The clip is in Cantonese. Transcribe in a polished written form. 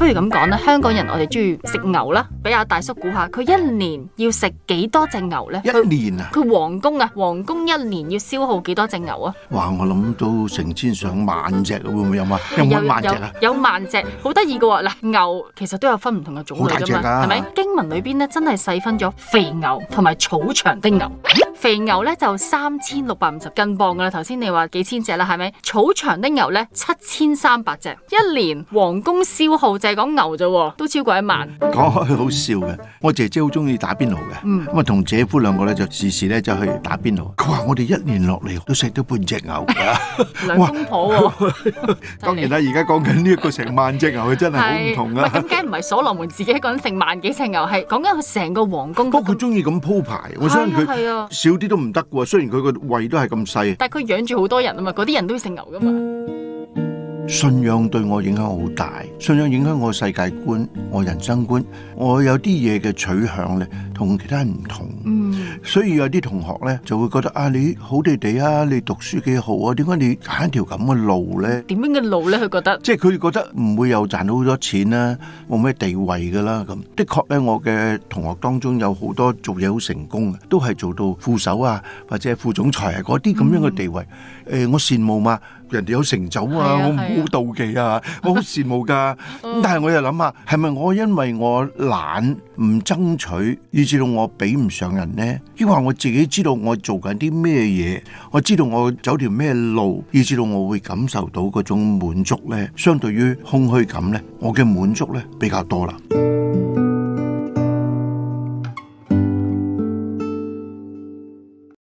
不如咁講啦，香港人我哋中意食牛啦，俾阿大叔估下，佢一年要食幾多隻牛呢？一年啊？佢皇宮一年要消耗幾多隻牛啊？哇！我諗到成千上萬隻，會唔會有啊？有冇萬隻啊？有萬隻，好得意嘅喎。嗱，牛其實都有分唔同嘅種類㗎嘛，係咪？經文裏邊咧真係細分咗肥牛同埋草場的牛。肥牛咧就3650斤磅噶啦，頭先你話幾千隻啦，係咪？草場的牛咧7300隻，一年皇宮消耗就係講牛啫，都超過1萬。講開好笑嘅，我姐姐好中意打邊爐嘅，咁啊同姐夫兩個咧就時時咧就去打邊爐。佢話我哋一年落嚟都食到半隻牛㗎，兩公婆喎。當然啦，而家講緊呢一個成萬隻牛，佢真係好唔同啊！咁梗係唔係所羅門自己一個人成萬幾隻牛，係講緊佢成個皇宮。不過佢中意咁鋪排，我相信佢少啲都唔得喎。雖然佢個胃都係咁細，但係佢養住好多人啊嘛，嗰啲人都要食牛㗎嘛。信仰對我影響好大，信仰影響我世界觀、我人生觀，我有啲嘢嘅取向咧，同其他人唔同。所以有啲同學咧就會覺得啊，你好地地啊，你讀書幾好啊，點解你揀條咁嘅路咧？點樣嘅路咧？佢覺得即係佢覺得唔會又賺到好多錢啦，冇咩地位噶啦咁。的確咧，我嘅同學當中有好多做嘢好成功嘅，都係做到副手啊，或者係副總裁啊嗰啲咁樣嘅地位。我羨慕嘛，人哋有成就啊，我唔好妒忌啊，我好羨慕噶。但係我又諗下，係咪我因為我懶唔爭取，以至到我比唔上人呢？抑或我自己知道我做緊啲咩嘢，我知道我走條咩路，以至到我會感受到嗰種滿足呢？相對於空虛感呢，我嘅滿足呢比較多啦。